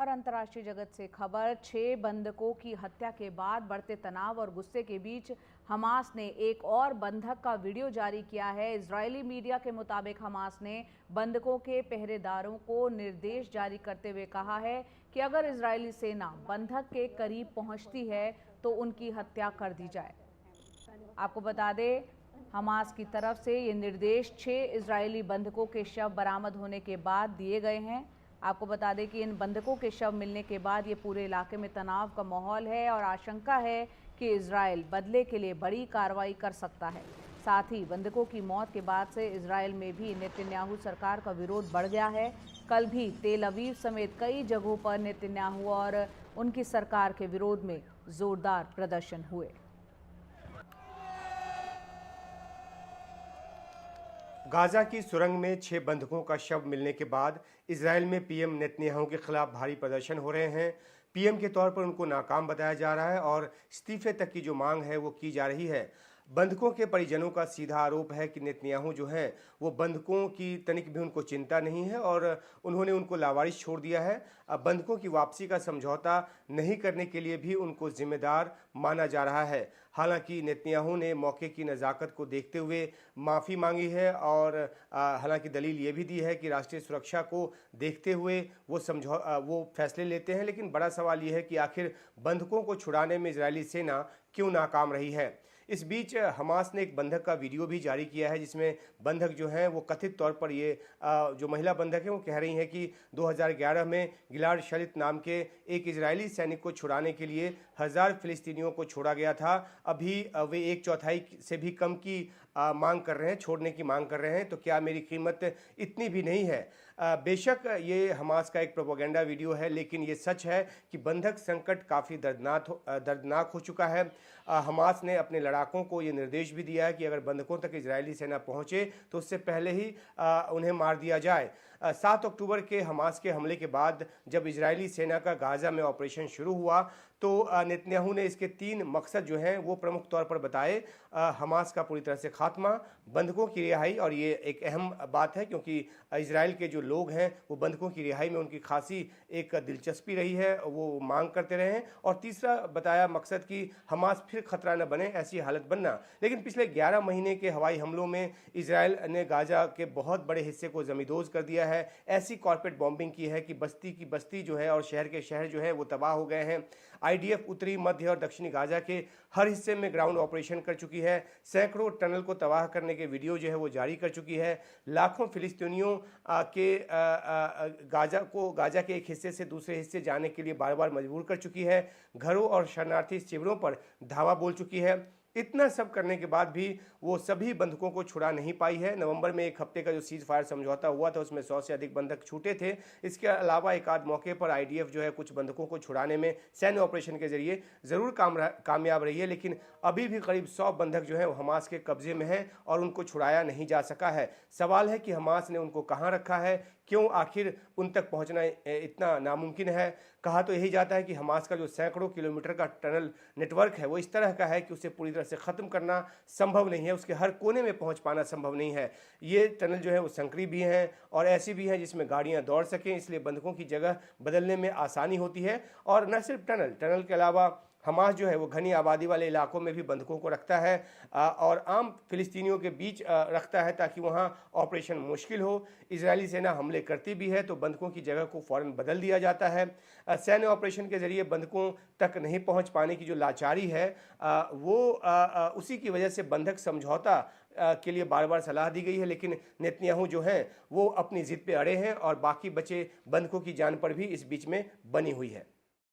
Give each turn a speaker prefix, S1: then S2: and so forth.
S1: और अंतर्राष्ट्रीय जगत से खबर। 6 बंधकों की हत्या के बाद बढ़ते तनाव और गुस्से के बीच हमास ने एक और बंधक का वीडियो जारी किया है। इजरायली मीडिया के मुताबिक हमास ने बंधकों के पहरेदारों को निर्देश जारी करते हुए कहा है कि अगर इजरायली सेना बंधक के करीब पहुंचती है तो उनकी हत्या कर दी जाए। आपको बता दें, हमास की तरफ से ये निर्देश 6 इजरायली बंधकों के शव बरामद होने के बाद दिए गए हैं। आपको बता दें कि इन बंधकों के शव मिलने के बाद ये पूरे इलाके में तनाव का माहौल है और आशंका है कि इजरायल बदले के लिए बड़ी कार्रवाई कर सकता है। साथ ही बंधकों की मौत के बाद से इजरायल में भी नेतन्याहू सरकार का विरोध बढ़ गया है। कल भी तेल अवीव समेत कई जगहों पर नेतन्याहू और उनकी सरकार के विरोध में जोरदार प्रदर्शन हुए।
S2: गाजा की सुरंग में 6 बंधकों का शव मिलने के बाद इजरायल में पीएम नेतन्याहू के खिलाफ भारी प्रदर्शन हो रहे हैं। पीएम के तौर पर उनको नाकाम बताया जा रहा है और इस्तीफे तक की जो मांग है वो की जा रही है। बंधकों के परिजनों का सीधा आरोप है कि नेतन्याहू जो हैं वो बंधकों की तनिक भी उनको चिंता नहीं है और उन्होंने उनको लावारिस छोड़ दिया है। अब बंधकों की वापसी का समझौता नहीं करने के लिए भी उनको जिम्मेदार माना जा रहा है। हालांकि नेतन्याहू ने मौके की नज़ाकत को देखते हुए माफ़ी मांगी है और हालांकि दलील ये भी दी है कि राष्ट्रीय सुरक्षा को देखते हुए वो फैसले लेते हैं। लेकिन बड़ा सवाल ये है कि आखिर बंधकों को छुड़ाने में इजरायली सेना क्यों नाकाम रही है। इस बीच हमास ने एक बंधक का वीडियो भी जारी किया है जिसमें बंधक जो हैं वो कथित तौर पर ये जो महिला बंधक हैं वो कह रही हैं कि 2011 में गिलाड शलित नाम के एक इजरायली सैनिक को छुड़ाने के लिए 1000 फिलिस्तीनियों को छोड़ा गया था। अभी वे 1/4 से भी कम की मांग कर रहे हैं, छोड़ने की मांग कर रहे हैं। तो क्या मेरी कीमत इतनी भी नहीं है? बेशक ये हमास का एक प्रोपेगेंडा वीडियो है, लेकिन ये सच है कि बंधक संकट काफ़ी दर्दनाक हो चुका है। हमास ने अपने लड़ाकों को ये निर्देश भी दिया है कि अगर बंधकों तक इजरायली सेना पहुंचे तो उससे पहले ही उन्हें मार दिया जाए। 7 अक्टूबर के हमास के हमले के बाद जब इजरायली सेना का गाजा में ऑपरेशन शुरू हुआ तो नेतन्याहू ने इसके 3 मकसद जो हैं वो प्रमुख तौर पर बताए। हमास का पूरी तरह से खात्मा, बंधकों की रिहाई, और ये एक अहम बात है क्योंकि इजराइल के जो लोग हैं वो बंधकों की रिहाई में उनकी खासी एक दिलचस्पी रही है, वो मांग करते रहे हैं। और तीसरा बताया मकसद कि हमास फिर खतरा न बने, ऐसी हालत बनना। लेकिन पिछले 11 महीने के हवाई हमलों में इजराइल ने गाजा के बहुत बड़े हिस्से को जमींदोज कर दिया है। ऐसी कॉर्पोरेट बॉम्बिंग की है कि बस्ती की बस्ती जो है और शहर के शहर जो है वो तबाह हो गए हैं। आईडीएफ उत्तरी, मध्य और दक्षिणी गाजा के हर हिस्से में ग्राउंड ऑपरेशन कर चुकी है। सैकड़ों टनल को तबाह करने के वीडियो जो है वो जारी कर चुकी है। लाखों फिलिस्तीनियों के गाजा के एक हिस्से से दूसरे हिस्से जाने के लिए बार बार मजबूर कर चुकी है। घरों और शरणार्थी शिविरों पर धावा बोल चुकी है। इतना सब करने के बाद भी वो सभी बंधकों को छुड़ा नहीं पाई है। नवंबर में एक हफ्ते का जो सीज फायर समझौता हुआ था उसमें 100 से अधिक बंधक छूटे थे। इसके अलावा एक आध मौके पर आईडीएफ जो है कुछ बंधकों को छुड़ाने में सैन्य ऑपरेशन के जरिए ज़रूर कामयाब रही है, लेकिन अभी भी करीब 100 बंधक जो है वो हमास के कब्जे में हैं और उनको छुड़ाया नहीं जा सका है। सवाल है कि हमास ने उनको कहाँ रखा है, क्यों आखिर उन तक पहुँचना इतना नामुमकिन है। कहा तो यही जाता है कि हमास का जो सैकड़ों किलोमीटर का टनल नेटवर्क है वो इस तरह का है कि उसे पूरी तरह से ख़त्म करना संभव नहीं है, उसके हर कोने में पहुंच पाना संभव नहीं है। ये टनल जो है वो संकरी भी हैं और ऐसी भी हैं जिसमें गाड़ियां दौड़ सकें, इसलिए बंधकों की जगह बदलने में आसानी होती है। और न सिर्फ टनल के अलावा हमास जो है वो घनी आबादी वाले इलाकों में भी बंधकों को रखता है और आम फिलिस्तीनियों के बीच रखता है ताकि वहाँ ऑपरेशन मुश्किल हो। इजरायली सेना हमले करती भी है तो बंधकों की जगह को फ़ौरन बदल दिया जाता है। सैन्य ऑपरेशन के जरिए बंधकों तक नहीं पहुँच पाने की जो लाचारी है वो उसी की वजह से बंधक समझौता के लिए बार बार सलाह दी गई है। लेकिन नेतन्याहू जो हैं वो अपनी ज़िद पे अड़े हैं और बाकी बचे बंधकों की जान पर भी इस बीच में बनी हुई है।